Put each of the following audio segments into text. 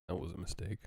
That was a mistake.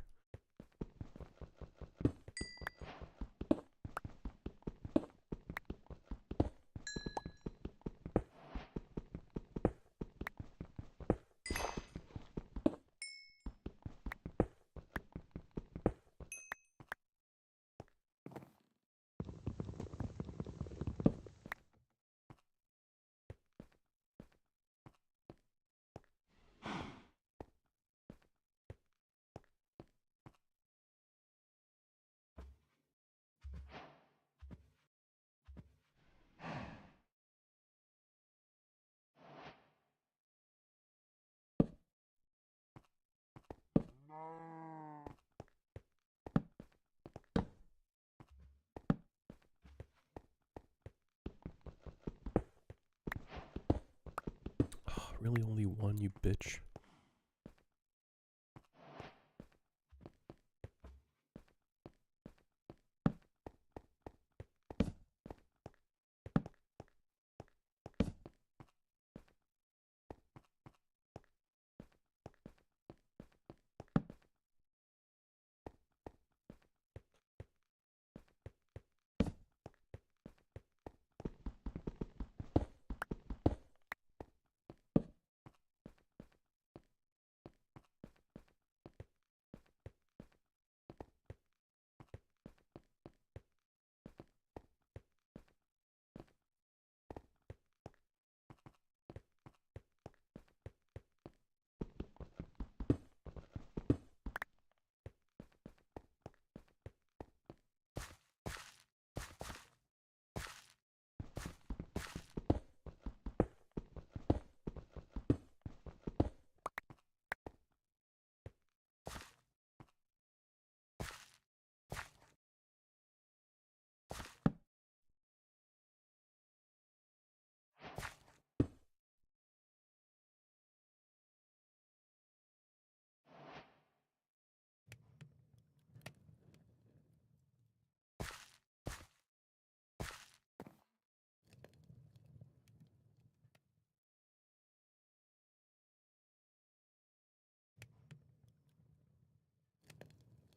Really only one, you bitch.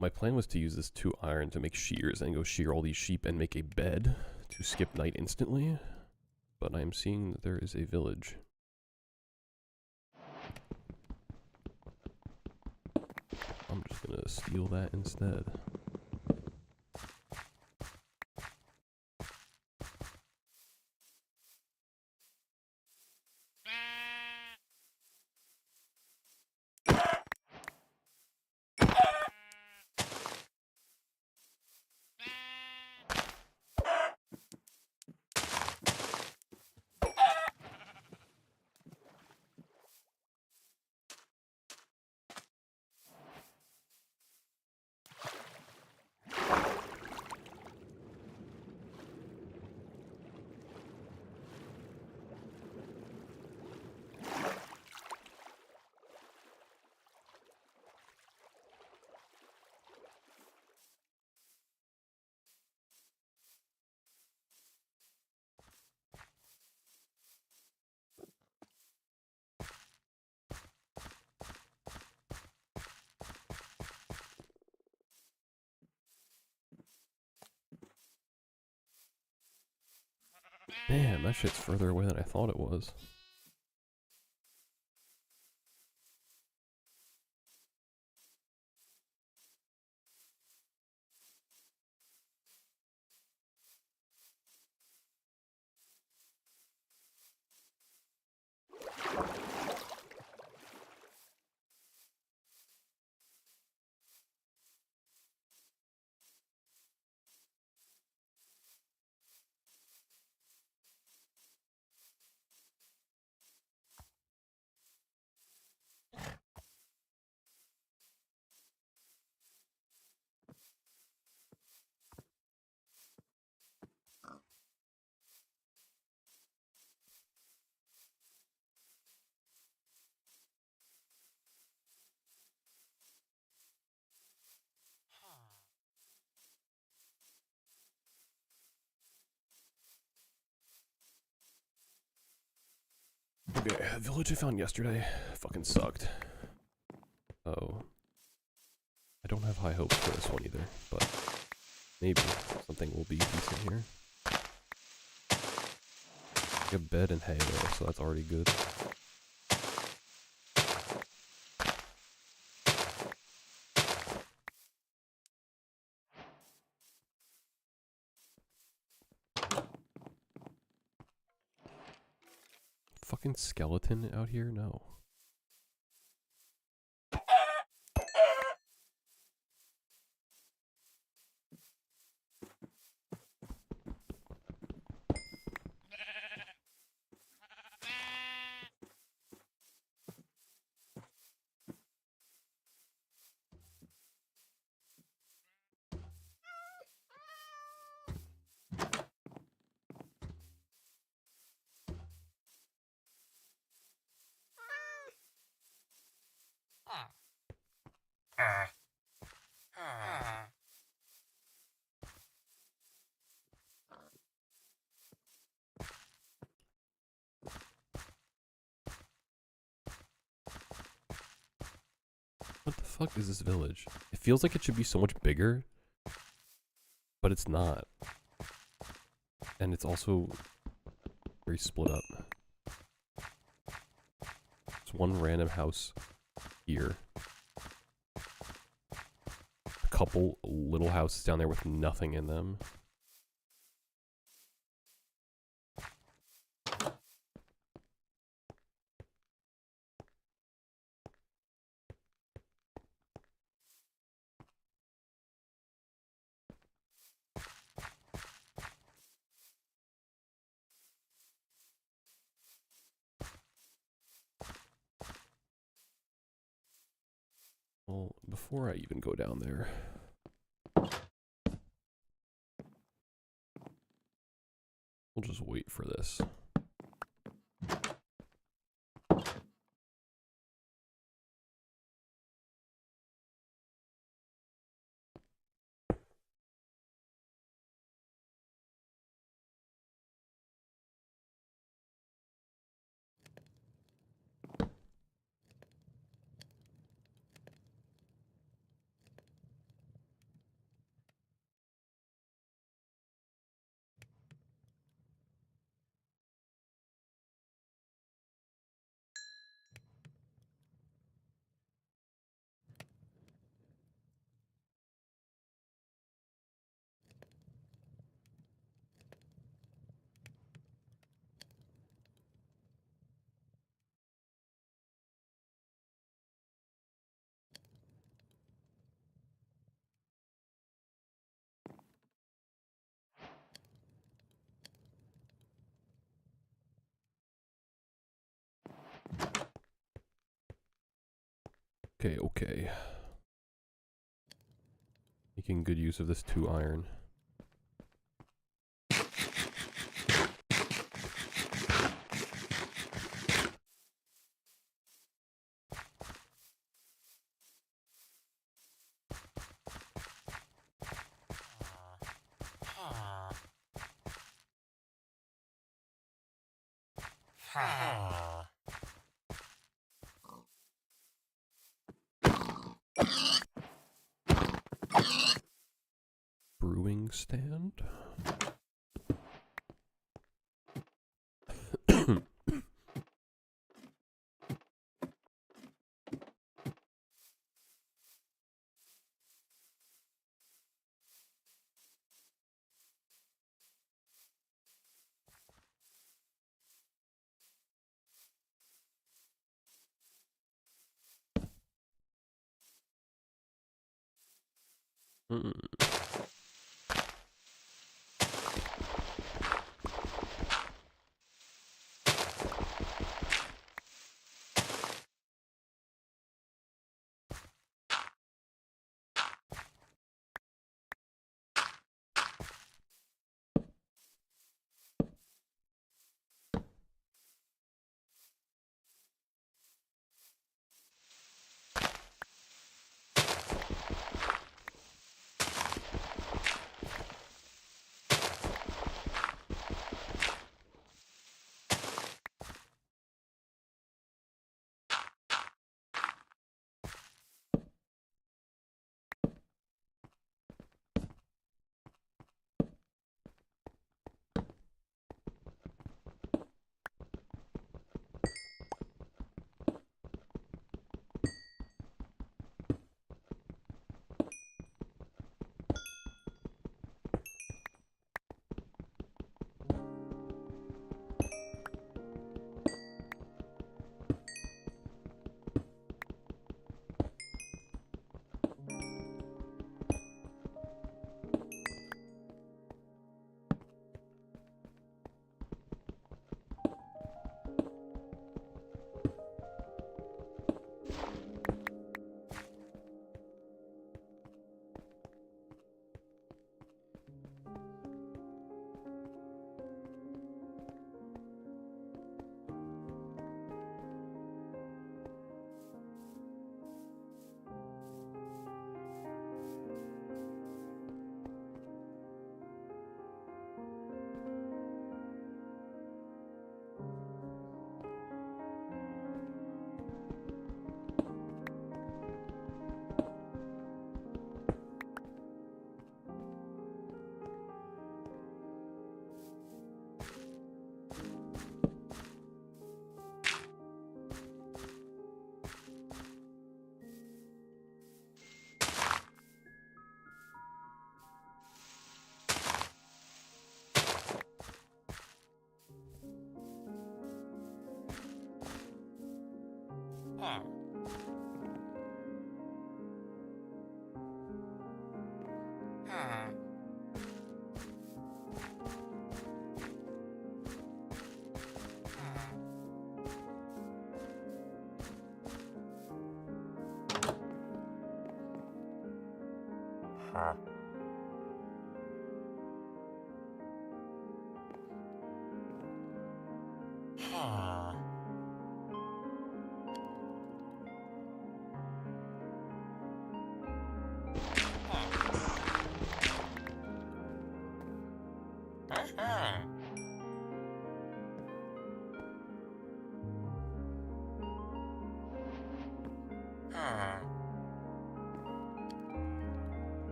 My plan was to use this 2 iron to make shears and go shear all these sheep and make a bed to skip night instantly. But I am seeing that there is a village. I'm just gonna steal that instead. Damn, that shit's further away than I thought it was. Okay, the village I found yesterday fucking sucked. Oh. I don't have high hopes for this one either, but maybe something will be decent here. I have bed and hay though, so that's already good. Fucking skeleton out here? No. What the fuck is this village? It feels like it should be so much bigger, but it's not. And it's also very split up. It's one random house here. A couple little houses down there with nothing in them. Well, before I even go down there, we'll just wait for this. Okay. Making good use of this 2 iron. Brewing stand. Mm.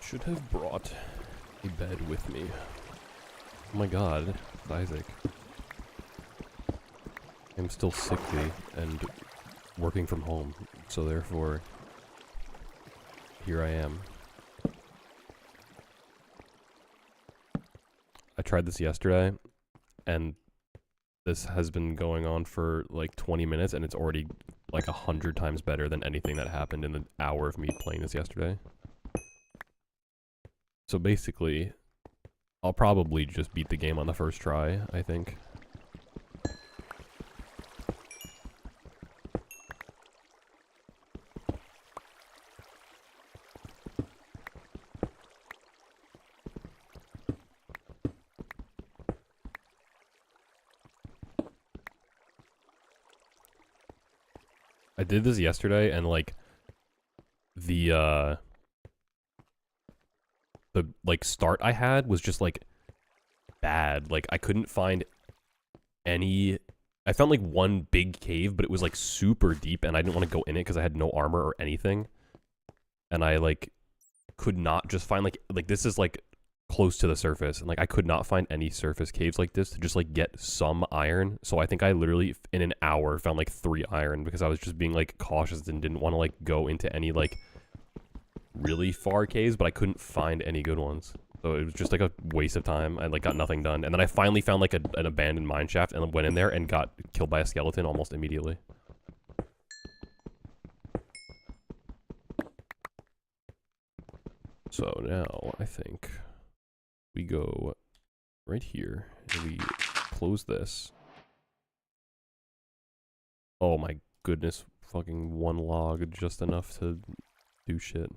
Should have brought a bed with me. Oh my god, it's Isaac. I'm still sickly and working from home, so therefore, here I am. I tried this yesterday, and this has been going on for like 20 minutes, and it's already like 100 times better than anything that happened in the hour of me playing this yesterday. So basically, I'll probably just beat the game on the first try, I think. I did this yesterday, and like the like start I had was just like bad. Like I couldn't find any. I found like one big cave, but it was like super deep, and I didn't want to go in it because I had no armor or anything. And I like could not just find like this is like close to the surface, and like I could not find any surface caves like this to just like get some iron. So I think I literally in an hour found like 3 iron because I was just being like cautious and didn't want to like go into any like really far caves, but I couldn't find any good ones. So it was just like a waste of time. I like got nothing done. And then I finally found like an abandoned mine shaft and went in there and got killed by a skeleton almost immediately. So now I think we go right here and we close this. Oh my goodness, fucking 1 log, just enough to do shit.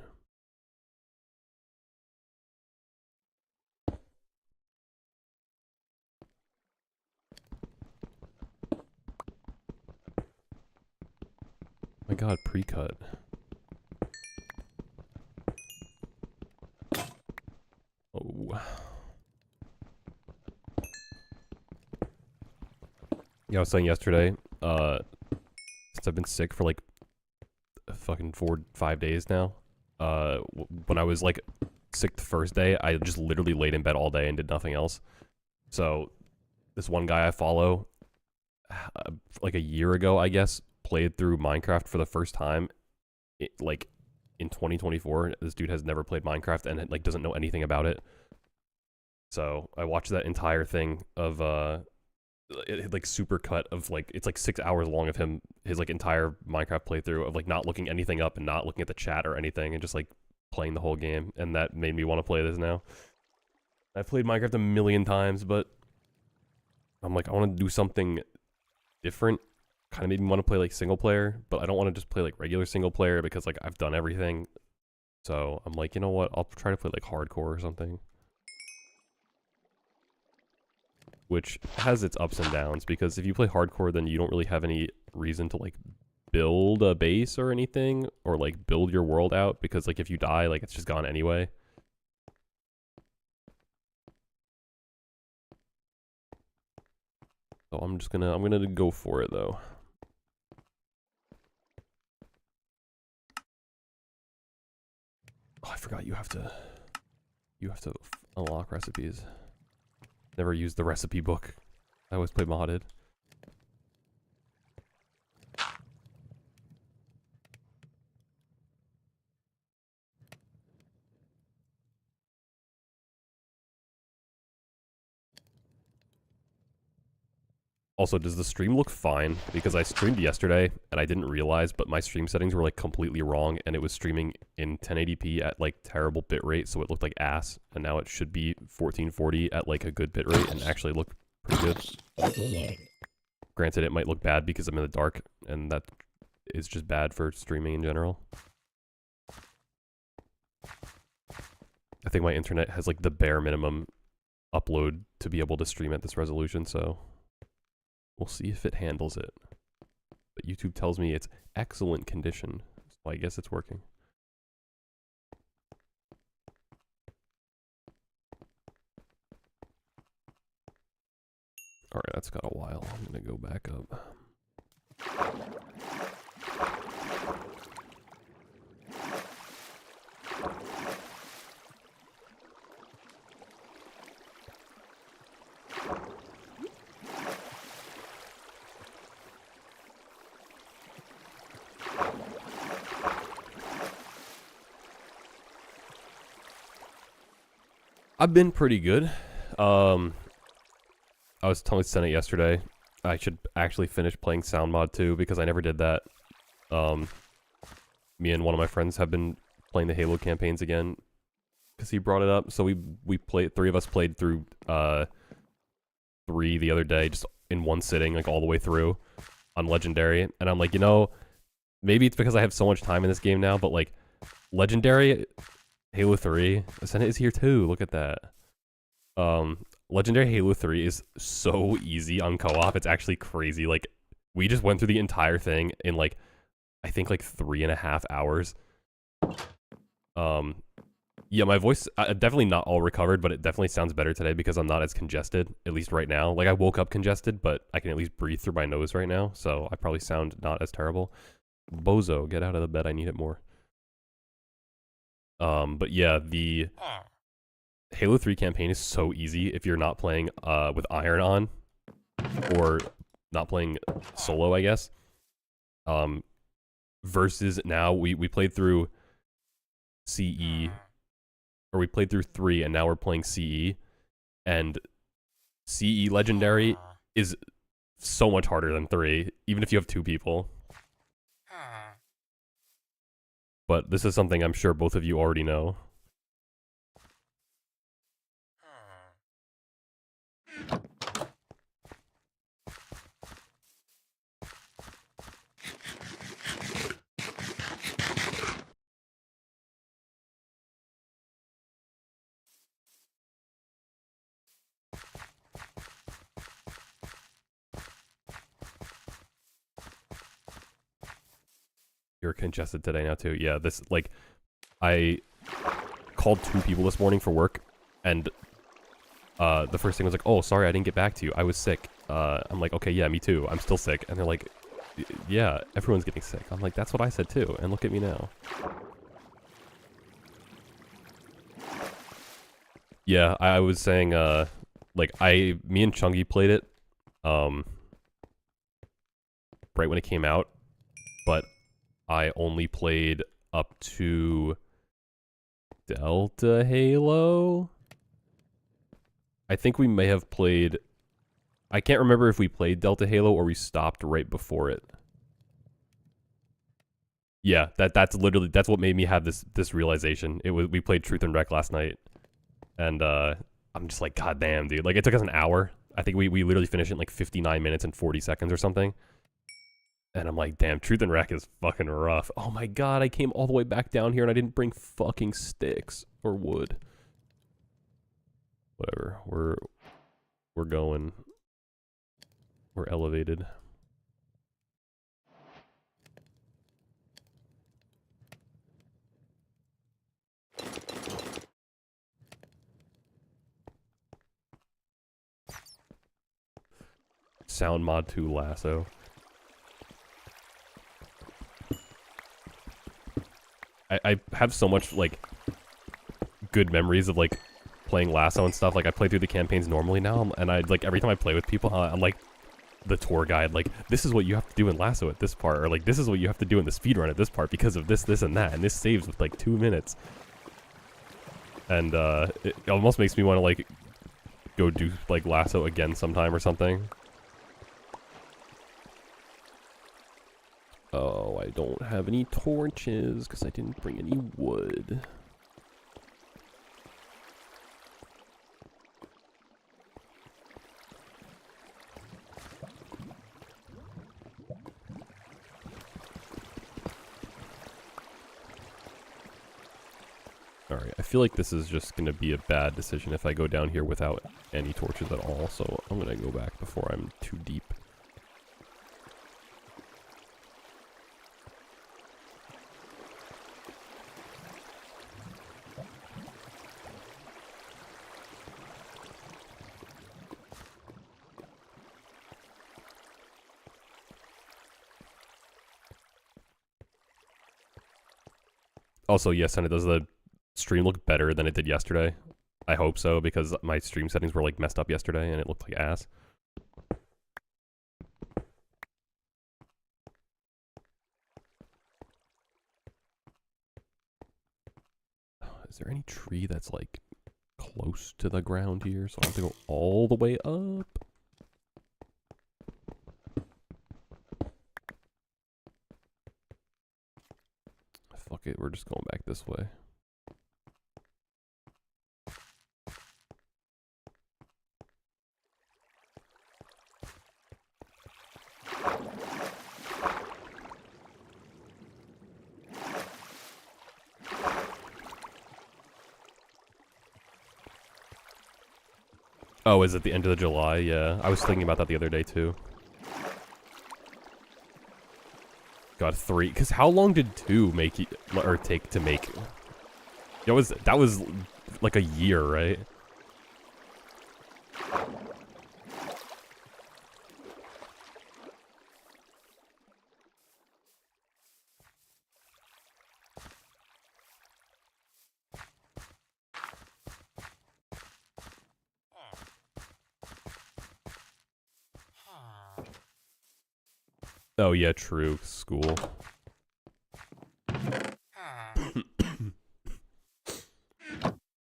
My god, pre-cut. Oh. Yeah, I was saying yesterday, since I've been sick for like fucking 4-5 days now, when I was like sick the first day, I just literally laid in bed all day and did nothing else. So this one guy I follow, like a year ago, I guess, played through Minecraft for the first time, like in 2024. This dude has never played Minecraft and like doesn't know anything about it. So I watched that entire thing of like super cut of like it's like 6 hours long of his like entire Minecraft playthrough of like not looking anything up and not looking at the chat or anything and just like playing the whole game, and that made me want to play this now. I've played Minecraft a million times, but I'm like I want to do something different. Kind of made me want to play like single player, but I don't want to just play like regular single player because like I've done everything. So I'm like, you know what? I'll try to play like hardcore or something. Which has its ups and downs, because if you play hardcore, then you don't really have any reason to like build a base or anything, or like build your world out, because like if you die, like it's just gone anyway. So I'm gonna go for it though. Oh, I forgot you have to unlock recipes. Never used the recipe book. I always play modded. Also, does the stream look fine? Because I streamed yesterday and I didn't realize, but my stream settings were like completely wrong and it was streaming in 1080p at like terrible bitrate, so it looked like ass. And now it should be 1440 at like a good bitrate and actually look pretty good. Granted, it might look bad because I'm in the dark and that is just bad for streaming in general. I think my internet has like the bare minimum upload to be able to stream at this resolution, so we'll see if it handles it. But YouTube tells me it's excellent condition, so I guess it's working. Alright, that's got a while. I'm gonna go back up. I've been pretty good. I was telling Senate yesterday, I should actually finish playing Sound Mod 2 because I never did that. Me and one of my friends have been playing the Halo campaigns again because he brought it up. So we played, three of us played through 3 the other day, just in one sitting, like all the way through on Legendary. And I'm like, you know, maybe it's because I have so much time in this game now, but like Legendary, Halo 3, Senate is here too. Look at that. Legendary Halo 3 is so easy on co-op. It's actually crazy. Like, we just went through the entire thing in like, I think like 3.5 hours. Yeah, my voice, definitely not all recovered, but it definitely sounds better today because I'm not as congested, at least right now. Like, I woke up congested, but I can at least breathe through my nose right now, so I probably sound not as terrible. Bozo, get out of the bed, I need it more. But yeah, the Halo 3 campaign is so easy if you're not playing with Iron on, or not playing solo, I guess. Versus now, we played through CE, or we played through 3, and now we're playing CE, and CE Legendary is so much harder than 3, even if you have 2 people. But this is something I'm sure both of you already know. You're congested today now too. Yeah, this, like, I called 2 people this morning for work, and the first thing was like, oh, sorry, I didn't get back to you. I was sick. I'm like, okay, yeah, me too. I'm still sick. And they're like, yeah, everyone's getting sick. I'm like, that's what I said too, and look at me now. Yeah, I was saying, like, me and Chungy played it, right when it came out, but I only played up to Delta Halo? I think we may have played... I can't remember if we played Delta Halo or we stopped right before it. Yeah, that's literally, that's what made me have this realization. We played Truth and Wreck last night, and I'm just like, god damn, dude. Like, it took us an hour. I think we literally finished in like 59 minutes and 40 seconds or something. And I'm like, damn, Truth and Wreck is fucking rough. Oh my god, I came all the way back down here and I didn't bring fucking sticks or wood. Whatever, we're going. We're elevated. sound mod to Lasso. I have so much, like, good memories of, like, playing Lasso and stuff. Like, I play through the campaigns normally now, and I, like, every time I play with people, I'm like the tour guide, like, this is what you have to do in Lasso at this part, or, like, this is what you have to do in the speedrun at this part because of this, this, and that, and this saves with, like, 2 minutes. And, it almost makes me want to, like, go do, like, Lasso again sometime or something. Oh, I don't have any torches because I didn't bring any wood. Alright, I feel like this is just going to be a bad decision if I go down here without any torches at all, so I'm going to go back before I'm too deep. Also, yes, and it does the stream look better than it did yesterday. I hope so, because my stream settings were, like, messed up yesterday, and it looked like ass. Is there any tree that's, like, close to the ground here, so I have to go all the way up? Fuck it, we're just going back this way. Oh, is it the end of July? Yeah, I was thinking about that the other day too. God, 3. Because how long did 2 make or take to make? That was like a year, right? Oh yeah, true. School.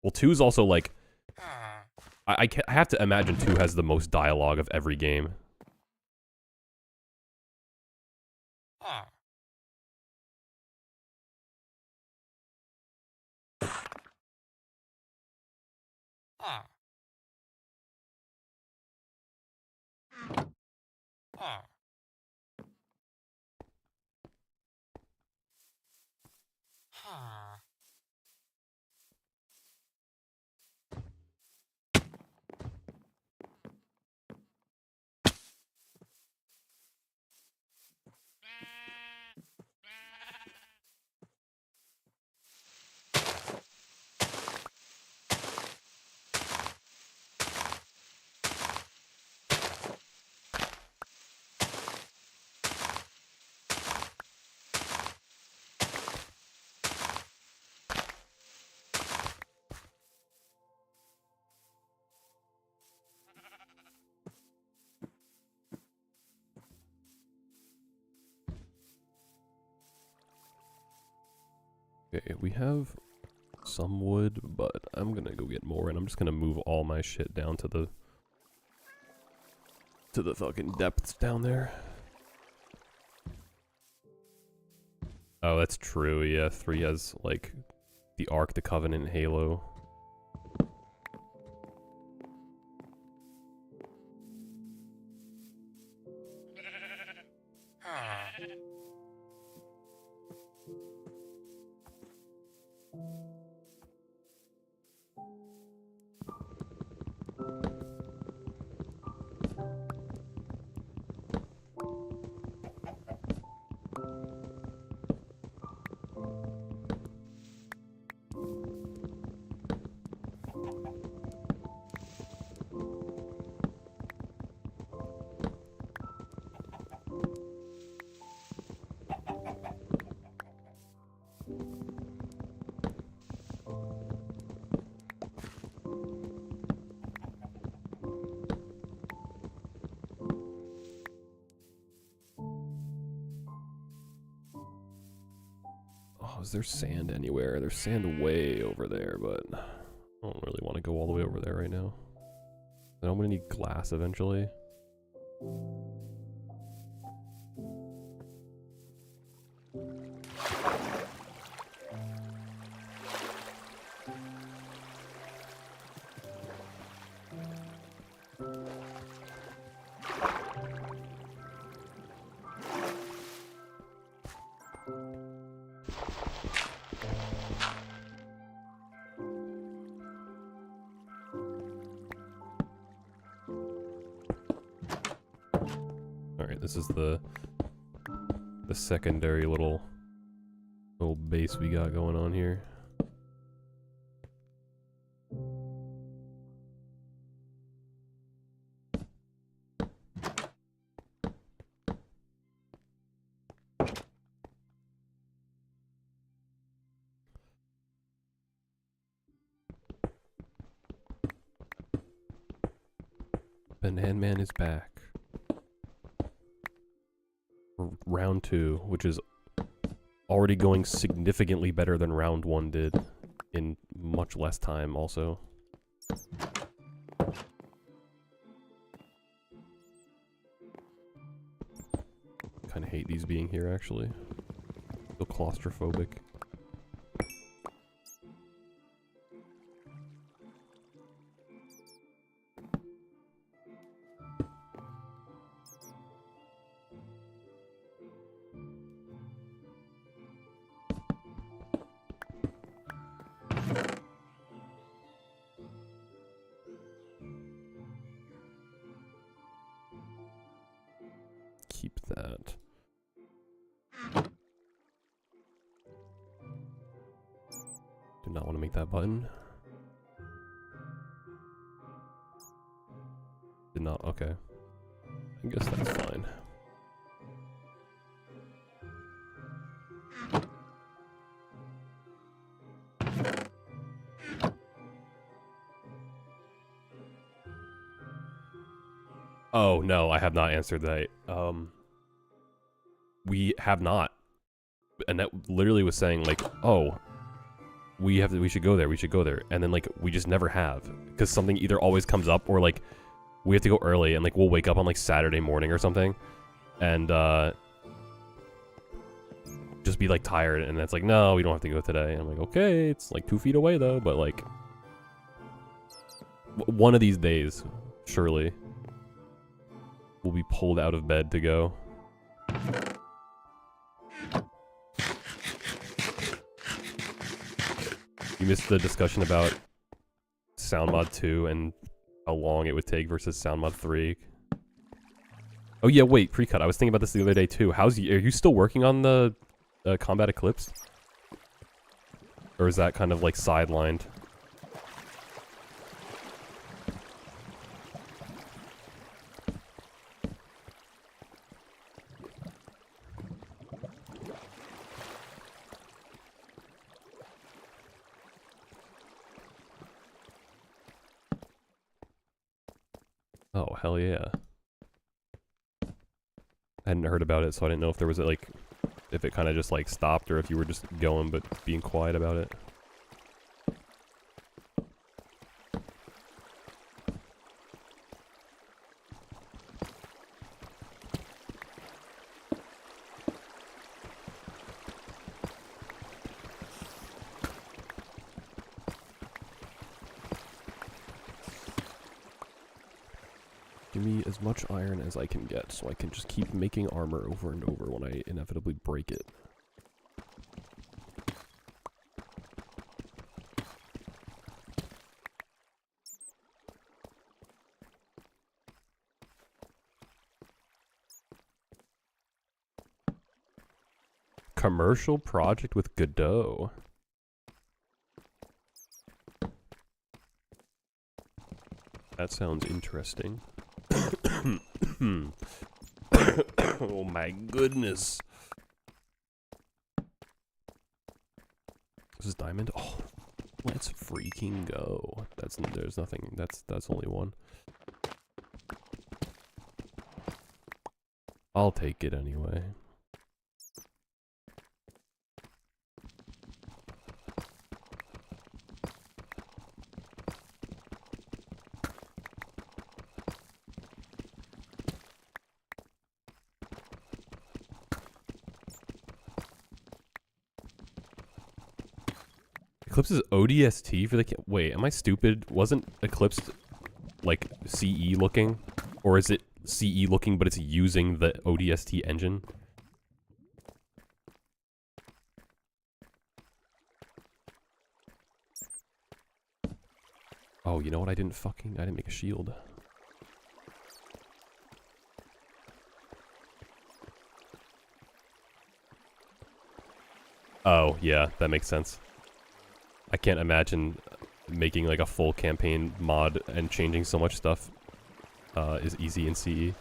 Well, 2's also like, I have to imagine 2 has the most dialogue of every game. Okay, we have some wood, but I'm gonna go get more, and I'm just gonna move all my shit down to the fucking depths down there. Oh, that's true, yeah, 3 has, like, the Ark, the Covenant, Halo. is there sand anywhere? There's sand way over there, but I don't really want to go all the way over there right now. Then I'm gonna need glass eventually. Alright, this is the secondary little base we got going on here. Banana Man is back. Round 2, which is already going significantly better than round 1 did in much less time also. Kinda hate these being here actually. Feel claustrophobic. Keep that. Do not want to make that button. Did not, okay. I guess that's fine. Oh, no, I have not answered that. We have not. And that literally was saying, like, oh, we should go there, we should go there. And then, like, we just never have. Because something either always comes up, or, like, we have to go early, and, like, we'll wake up on, like, Saturday morning or something. And, just be, like, tired, and it's like, no, we don't have to go today. And I'm like, okay, it's, like, 2 feet away, though, but, like, one of these days, surely, we'll be pulled out of bed to go. You missed the discussion about SoundMod 2 and how long it would take versus SoundMod 3. Oh yeah, wait, pre-cut. I was thinking about this the other day too. Are you still working on the Combat Eclipse? Or is that kind of like sidelined? Oh, hell yeah. I hadn't heard about it, so I didn't know if there was, like, if it kind of just, like, stopped, or if you were just going but being quiet about it. Give me as much iron as I can get, so I can just keep making armor over and over when I inevitably break it. Commercial project with Godot. That sounds interesting. Oh my goodness. This is diamond? Oh, let's freaking go. There's nothing, that's only one. I'll take it anyway. Eclipse is ODST for the... Wait, am I stupid? Wasn't Eclipse, like, CE looking? Or is it CE looking, but it's using the ODST engine? Oh, you know what? I didn't make a shield. Oh, yeah, that makes sense. I can't imagine making like a full campaign mod and changing so much stuff is easy in CE.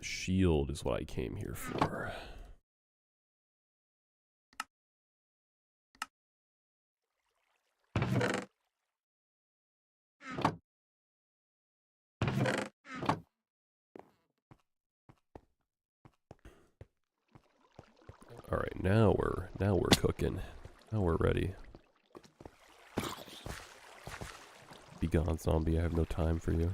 Shield is what I came here for. All right, now we're cooking. Now we're ready. Be gone, zombie. I have no time for you.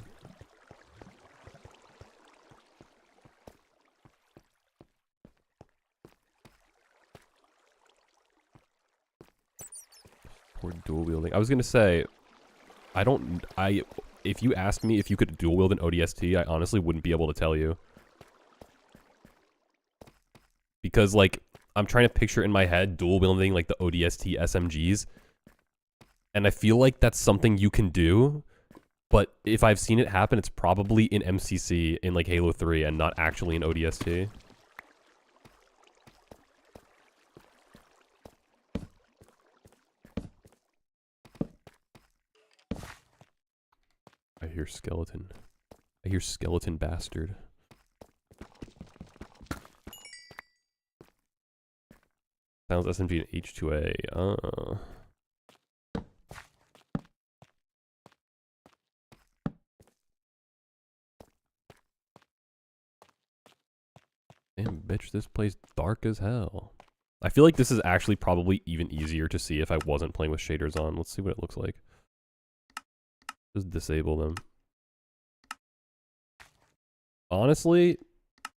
Poor dual wielding. I was gonna say, if you asked me if you could dual wield an ODST, I honestly wouldn't be able to tell you. Because, like, I'm trying to picture in my head dual wielding, like, the ODST SMGs. And I feel like that's something you can do. But if I've seen it happen, it's probably in MCC in, like, Halo 3 and not actually in ODST. I hear skeleton. I hear skeleton bastard. Sounds SMG and H2A. Damn, bitch, this place dark as hell. I feel like this is actually probably even easier to see if I wasn't playing with shaders on. Let's see what it looks like. Just disable them. Honestly,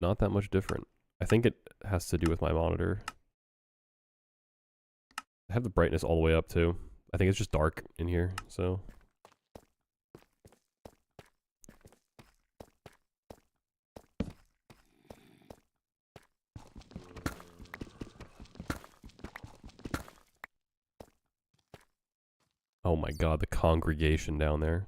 not that much different. I think it has to do with my monitor. I have the brightness all the way up too. I think it's just dark in here, so. Oh my god, the congregation down there.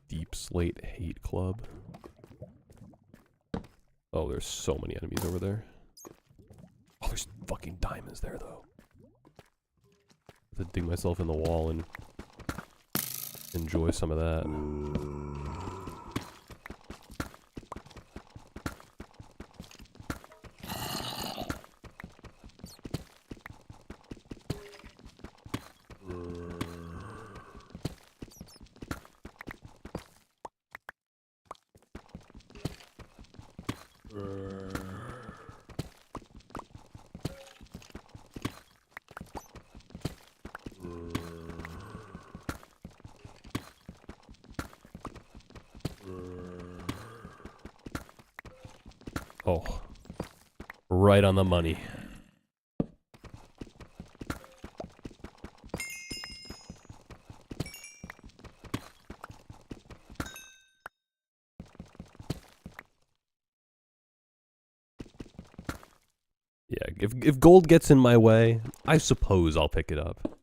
Deep Slate Hate Club. Oh, there's so many enemies over there. Oh, there's fucking diamonds there, though. I have to dig myself in the wall and enjoy some of that. Oh, right on the money. Yeah, if gold gets in my way, I suppose I'll pick it up.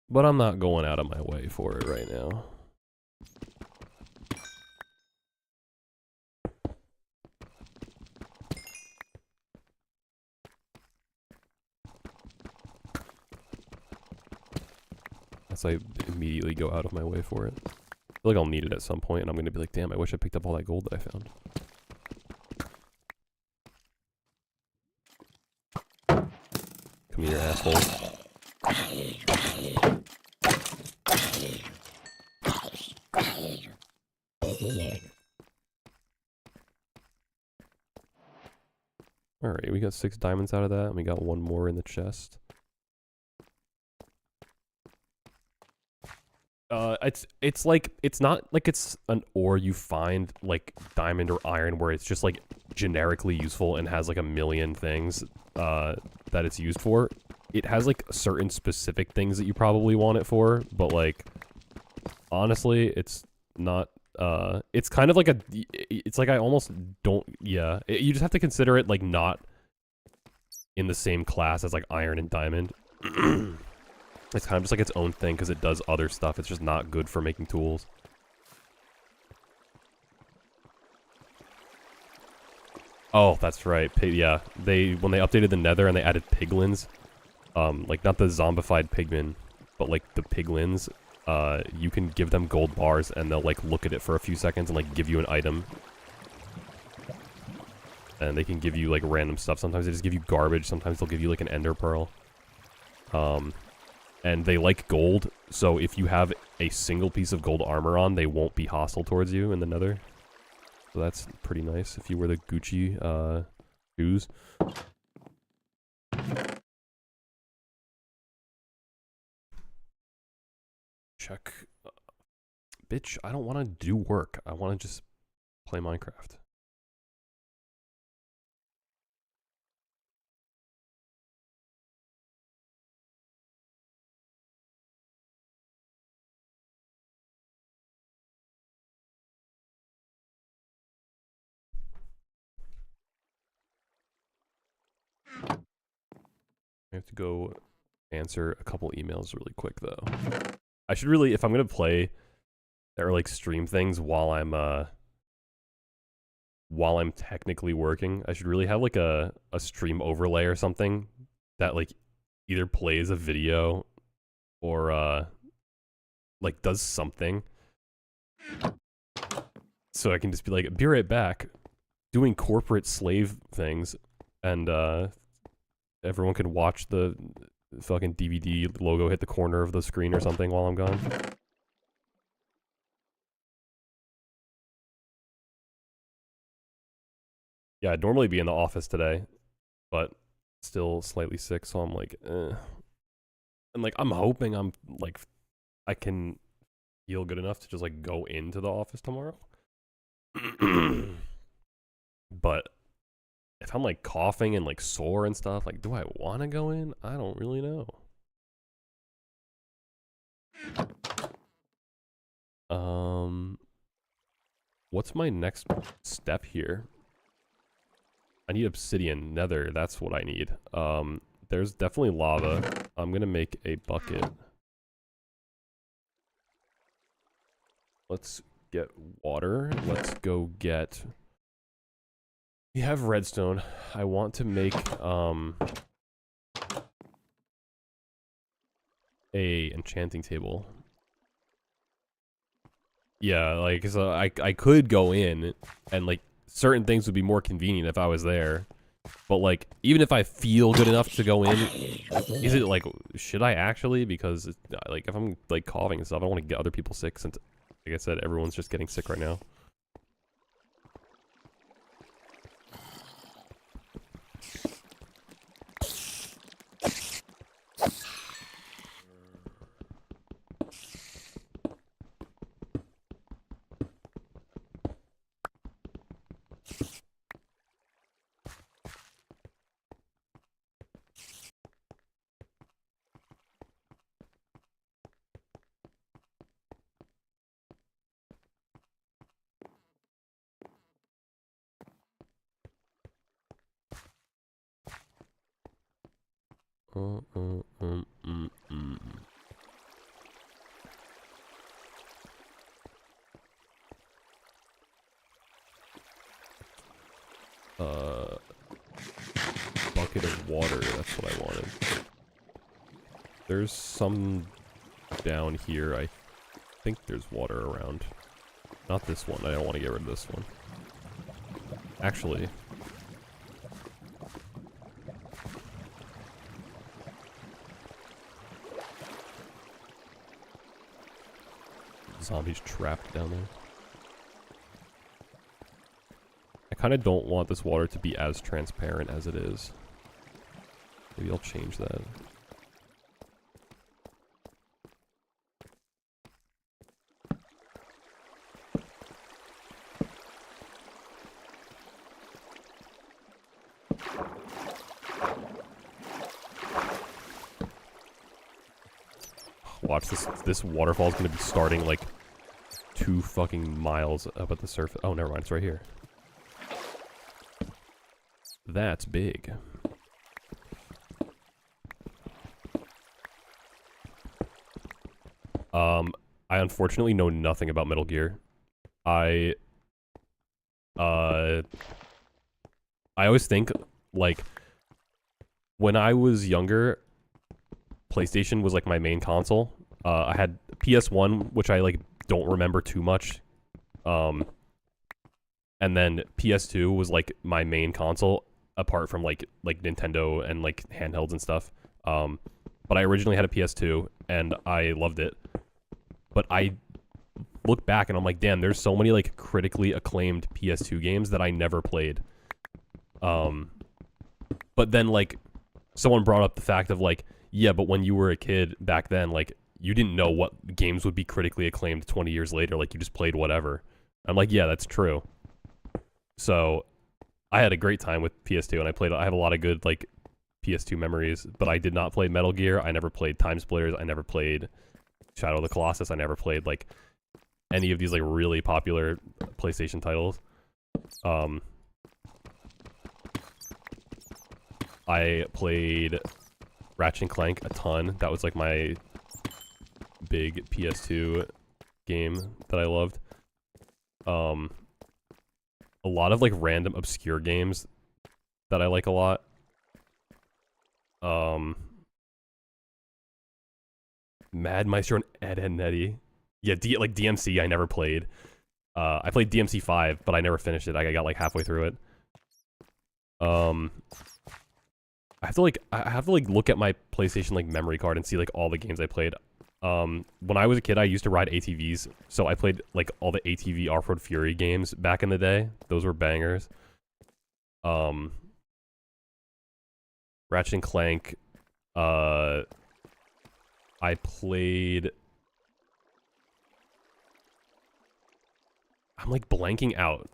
But I'm not going out of my way for it right now. Unless I immediately go out of my way for it. I feel like I'll need it at some point, and I'm gonna be like, damn, I wish I picked up all that gold that I found. Come here, asshole. Alright, we got 6 diamonds out of that, and we got 1 more in the chest. It's like, it's not like it's an ore you find, like, diamond or iron, where it's just, like, generically useful and has, like, a million things, that it's used for. It has, like, certain specific things that you probably want it for, but, like, honestly, it's not, it's kind of like a, it's like I almost don't, yeah. You just have to consider it, like, not in the same class as, like, iron and diamond. It's kind of just like its own thing because it does other stuff. It's just not good for making tools. Oh, that's right. Yeah, when they updated the Nether and they added piglins, like not the zombified pigmen, but like the piglins, you can give them gold bars and they'll like look at it for a few seconds and like give you an item. And they can give you like random stuff. Sometimes they just give you garbage. Sometimes they'll give you like an ender pearl. And they like gold, so if you have a single piece of gold armor on, they won't be hostile towards you in the Nether. So that's pretty nice if you wear the Gucci shoes. Check. Bitch, I don't want to do work. I want to just play Minecraft. I have to go answer a couple emails really quick though. I should really, if I'm gonna play or like stream things while I'm technically working, I should really have like a stream overlay or something that like either plays a video or like does something. So I can just be like, be right back, doing corporate slave things, and everyone can watch the fucking DVD logo hit the corner of the screen or something while I'm gone. Yeah, I'd normally be in the office today, but still slightly sick, so I'm like, eh. And like, I'm hoping I'm like, I can feel good enough to just like go into the office tomorrow. But if I'm like coughing and like sore and stuff, like, do I want to go in? I don't really know. What's my next step here? I need obsidian, nether, that's what I need. There's definitely lava. I'm gonna make a bucket. Let's get water. Let's go get... We have redstone. I want to make, a enchanting table. Yeah, like, so I could go in, and, like, certain things would be more convenient if I was there. But, like, even if I feel good enough to go in, is it, like, should I actually? Because, like, if I'm, like, coughing and stuff, I don't want to get other people sick, since, like I said, everyone's just getting sick right now. Bucket of water, that's what I wanted. There's some down here, I think there's water around. Not this one. I don't want to get rid of this one. Actually... Zombies trapped down there. I kind of don't want this water to be as transparent as it is. Maybe I'll change that. Watch this. This waterfall is going to be starting like 2 fucking miles up at the surface. Oh, never mind. It's right here. That's big. I unfortunately know nothing about Metal Gear. I always think, like, when I was younger, PlayStation was, like, my main console. I had PS1, which I, like, don't remember too much. And then PS2 was, like, my main console, apart from, like Nintendo and, like, handhelds and stuff. But I originally had a PS2, and I loved it. But I look back, and I'm like, damn, there's so many, like, critically acclaimed PS2 games that I never played. But then, like, someone brought up the fact of, like, yeah, but when you were a kid back then, like, you didn't know what games would be critically acclaimed 20 years later. Like, you just played whatever. I'm like, yeah, that's true. So, I had a great time with PS2, and I have a lot of good, like, PS2 memories, but I did not play Metal Gear. I never played Time Splitters. I never played Shadow of the Colossus. I never played, like, any of these, like, really popular PlayStation titles. I played Ratchet and Clank a ton. That was, like, my big PS2 game that I loved. A lot of, like, random obscure games that I like a lot. Mad Maestro and Ed, Edd n Eddy. Yeah, like DMC I never played. I played DMC 5, but I never finished it. I got like halfway through it. I have to look at my PlayStation like memory card and see like all the games I played. When I was a kid, I used to ride ATVs, so I played like all the ATV Off-Road Fury games back in the day. Those were bangers. Ratchet and Clank. I played... I'm like blanking out.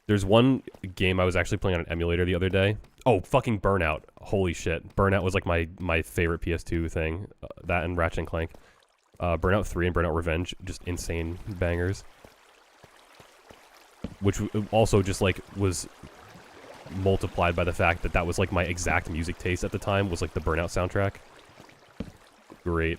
There's one game I was actually playing on an emulator the other day. Oh, fucking Burnout. Holy shit. Burnout was like my favorite PS2 thing. That and Ratchet and Clank. Burnout 3 and Burnout Revenge, just insane bangers. Which also just like was multiplied by the fact that that was like my exact music taste at the time, was like the Burnout soundtrack. Great.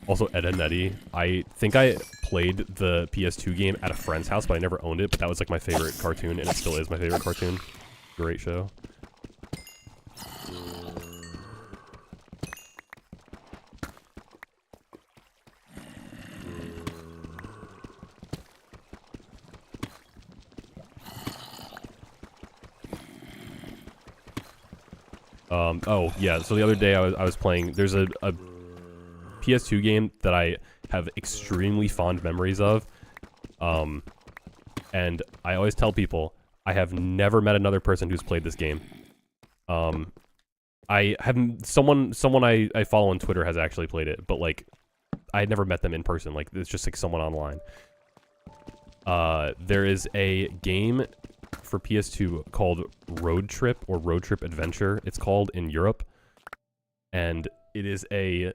Also, Ed, Edd n Eddy. I think I played the PS2 game at a friend's house, but I never owned it, but that was like my favorite cartoon, and it still is my favorite cartoon. Great show. Oh, yeah, so the other day I was playing, there's a PS2 game that I have extremely fond memories of, and I always tell people, I have never met another person who's played this game. I haven't, someone I follow on Twitter has actually played it, but like, I had never met them in person, like, it's just like someone online. There is a game for PS2 called Road Trip, or Road Trip Adventure, it's called in Europe, and it is a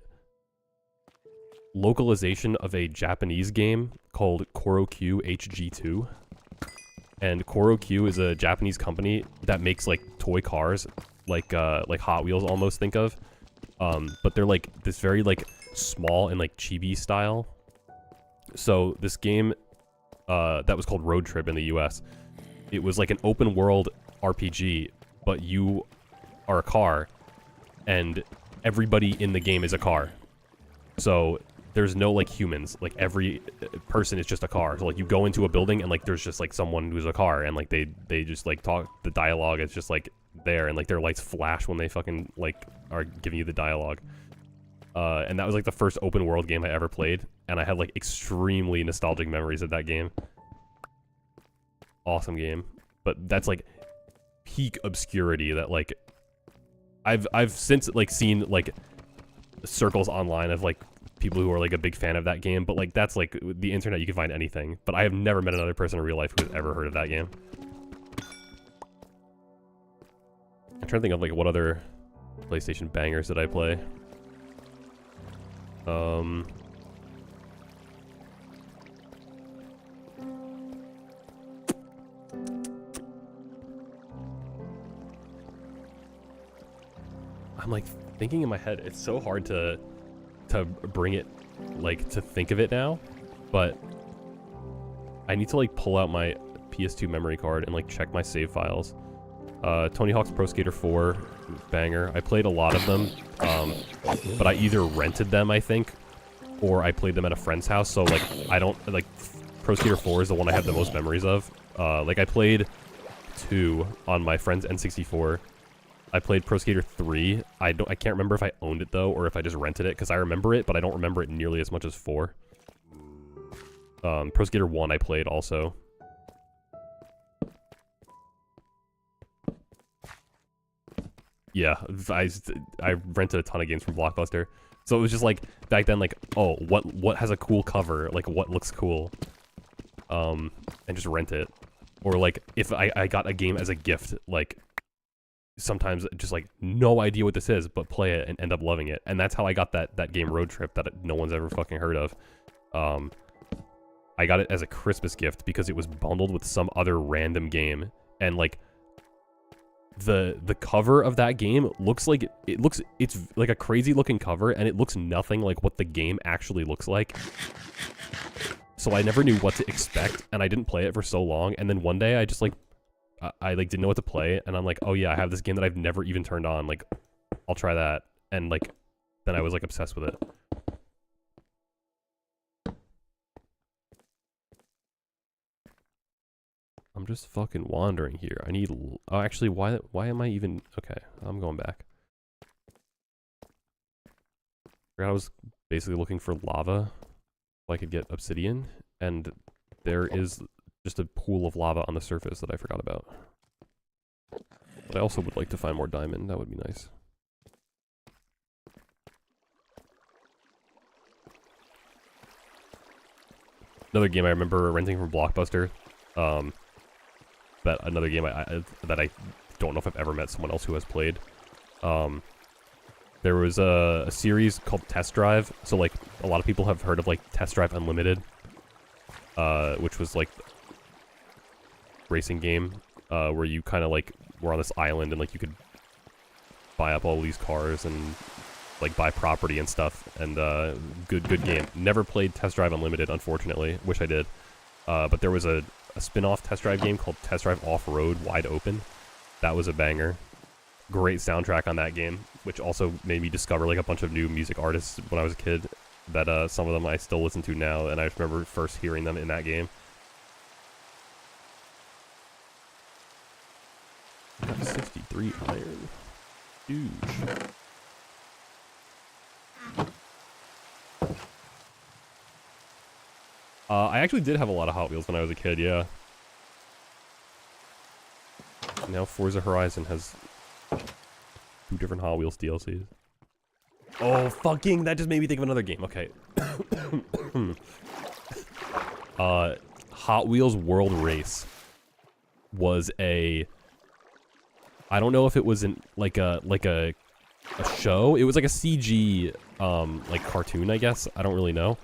localization of a Japanese game called KoroQ HG2. And KoroQ is a Japanese company that makes like toy cars, like Hot Wheels almost, think of. But they're like this very like small and like chibi style. So this game that was called Road Trip in the US, it was like an open world RPG, but you are a car, and everybody in the game is a car. So there's no like humans. Like every person is just a car. So like you go into a building and like there's just like someone who's a car, and like they just like talk. The dialogue is just like there, and like their lights flash when they fucking like are giving you the dialogue. And that was like the first open world game I ever played, and I had like extremely nostalgic memories of that game. Awesome game, but that's like peak obscurity that like I've since like seen like circles online of like people who are like a big fan of that game, but like that's like the internet, you can find anything. But I have never met another person in real life who has ever heard of that game. I'm trying to think of like what other PlayStation bangers did I play. I'm like thinking in my head, it's so hard to bring it, like to think of it now, but I need to like pull out my PS2 memory card and like check my save files. Tony Hawk's Pro Skater 4, banger. I played a lot of them, but I either rented them, I think, or I played them at a friend's house, so like I don't, like Pro Skater 4 is the one I have the most memories of. Like I played 2 on my friend's N64. I played Pro Skater 3. I can't remember if I owned it though, or if I just rented it, because I remember it, but I don't remember it nearly as much as 4. Pro Skater 1 I played also. Yeah, I rented a ton of games from Blockbuster. So it was just like, back then, like, oh, what has a cool cover? Like, what looks cool? And just rent it. Or like, if I got a game as a gift, like, sometimes just like no idea what this is, but play it and end up loving it. And that's how I got that game Road Trip that no one's ever fucking heard of. I got it as a Christmas gift because it was bundled with some other random game, and like the cover of that game looks like it's like a crazy looking cover, and it looks nothing like what the game actually looks like. So I never knew what to expect, and I didn't play it for so long, and then one day I just like I like didn't know what to play, and I'm like, oh yeah, I have this game that I've never even turned on, like I'll try that. And like then I was like obsessed with it. I'm just fucking wandering here. I need oh actually why am I even okay, I'm going back. I was basically looking for lava so I could get obsidian, and there is just a pool of lava on the surface that I forgot about. But I also would like to find more diamond. That would be nice. Another game I remember renting from Blockbuster. That another game that I don't know if I've ever met someone else who has played. There was a series called Test Drive. So like a lot of people have heard of like Test Drive Unlimited, which was like racing game where you kind of like were on this island and like you could buy up all these cars and like buy property and stuff, and good game. Never played Test Drive Unlimited, unfortunately. Wish I did. But there was a spin-off Test Drive game called Test Drive Off-Road Wide Open. That was a banger. Great soundtrack on that game, which also made me discover like a bunch of new music artists when I was a kid, that some of them I still listen to now, and I just remember first hearing them in that game. I got 63 iron. Huge. I actually did have a lot of Hot Wheels when I was a kid, yeah. Now Forza Horizon has 2 different Hot Wheels DLCs. Oh, fucking, that just made me think of another game. Okay. Hot Wheels World Race was a... I don't know if it was like a show. It was like a CG, like cartoon, I guess. I don't really know.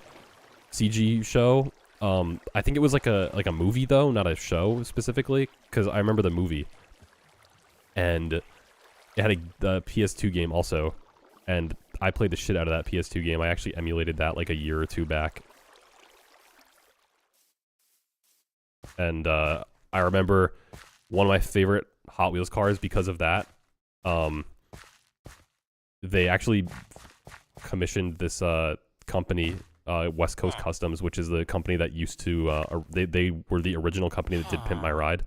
CG show. I think it was like a movie though, not a show specifically, because I remember the movie. And it had the PS2 game also, and I played the shit out of that PS2 game. I actually emulated that like a year or 2 back. And I remember one of my favorite Hot Wheels cars because of that. They actually commissioned this company, West Coast Customs, which is the company that used to they were the original company that did Pimp My Ride,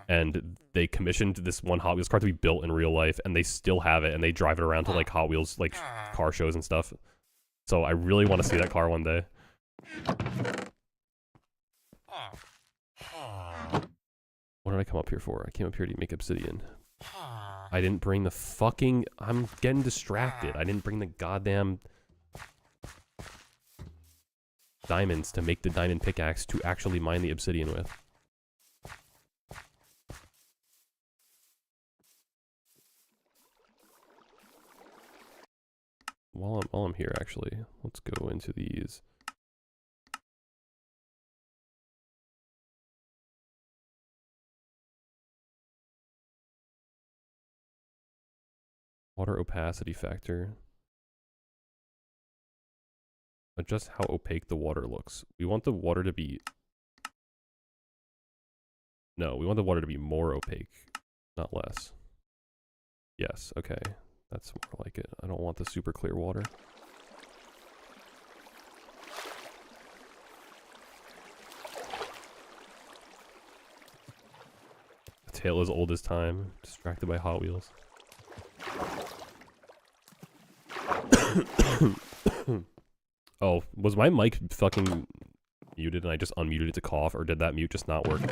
and they commissioned this one Hot Wheels car to be built in real life, and they still have it, and they drive it around to like Hot Wheels like car shows and stuff. So I really want to see that car one day. What did I come up here for? I came up here to make obsidian. I didn't bring the fucking... I'm getting distracted. I didn't bring the goddamn diamonds to make the diamond pickaxe to actually mine the obsidian with. While I'm here, actually, let's go into these. Water opacity factor. Adjust how opaque the water looks. We want the water to be... No, we want the water to be more opaque, not less. Yes, okay. That's more like it. I don't want the super clear water. A tale as old as time, distracted by Hot Wheels. Oh, was my mic fucking muted and I just unmuted it to cough, or did that mute just not work?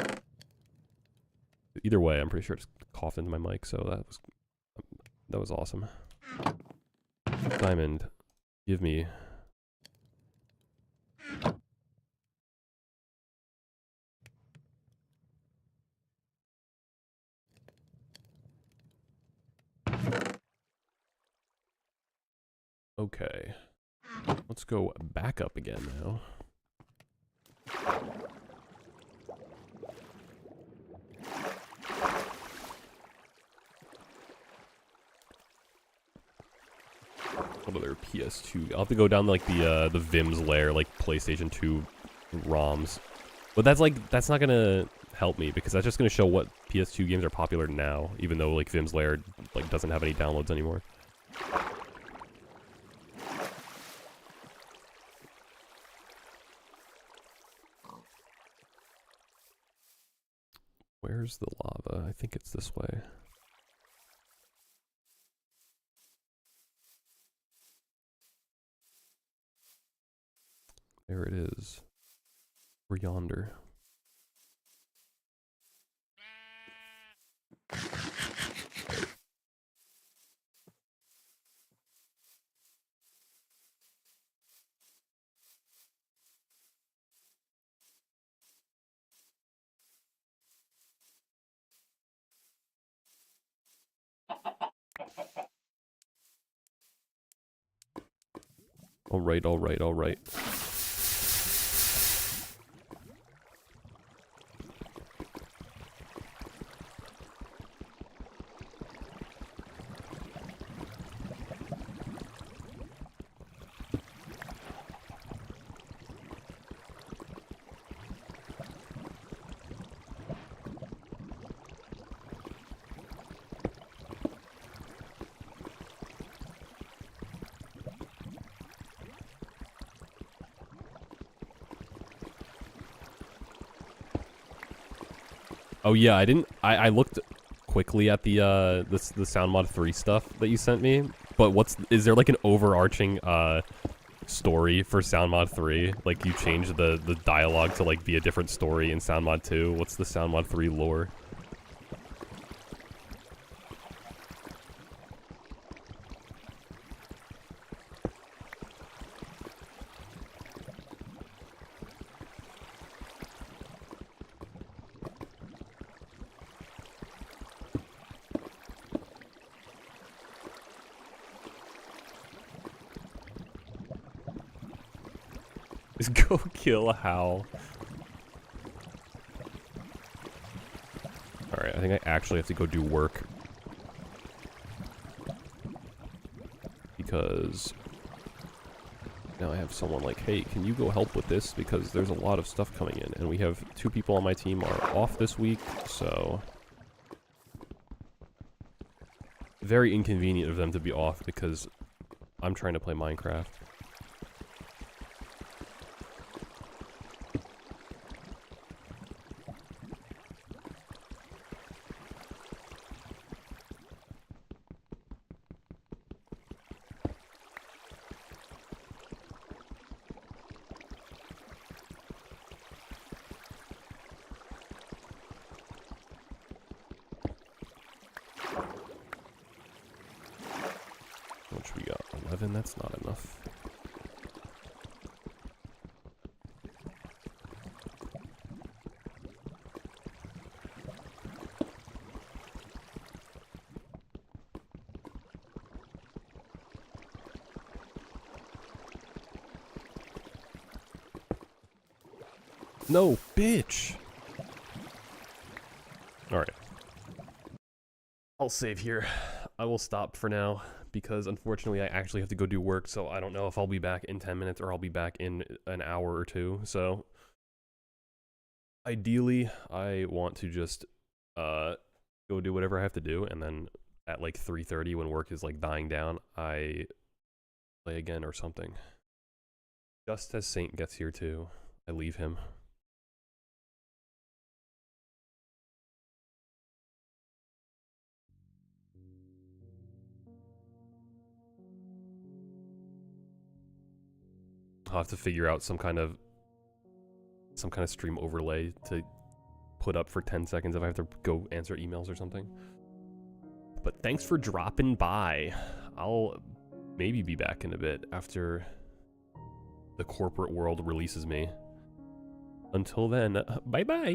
Either way, I'm pretty sure it just coughed into my mic, so that was awesome. Diamond, give me. Okay. Let's go back up again now. What other PS2? I'll have to go down like the Vim's lair, like PlayStation 2 ROMs. But that's not gonna help me because that's just gonna show what PS2 games are popular now, even though like Vim's lair like doesn't have any downloads anymore. Where's the lava? I think it's this way. There it is. We're yonder. All right, all right, all right. Oh yeah, I looked quickly at the Sound Mod 3 stuff that you sent me, but is there like an overarching story for Sound Mod 3? Like you change the dialogue to like be a different story in Sound Mod 2? What's the Sound Mod 3 lore? Go kill Hal. Alright, I think I actually have to go do work. Because now I have someone like, hey, can you go help with this? Because there's a lot of stuff coming in. And we have 2 people on my team are off this week, so... very inconvenient of them to be off because I'm trying to play Minecraft. Which we got 11, that's not enough. No, bitch! Alright. I'll save here. I will stop for now, because unfortunately I actually have to go do work, so I don't know if I'll be back in 10 minutes or I'll be back in an hour or two, so... Ideally, I want to just, go do whatever I have to do, and then at like 3:30 when work is like dying down, I play again or something. Just as Saint gets here too, I leave him. I'll have to figure out some kind of stream overlay to put up for 10 seconds if I have to go answer emails or something. But thanks for dropping by. I'll maybe be back in a bit after the corporate world releases me. Until then, bye-bye.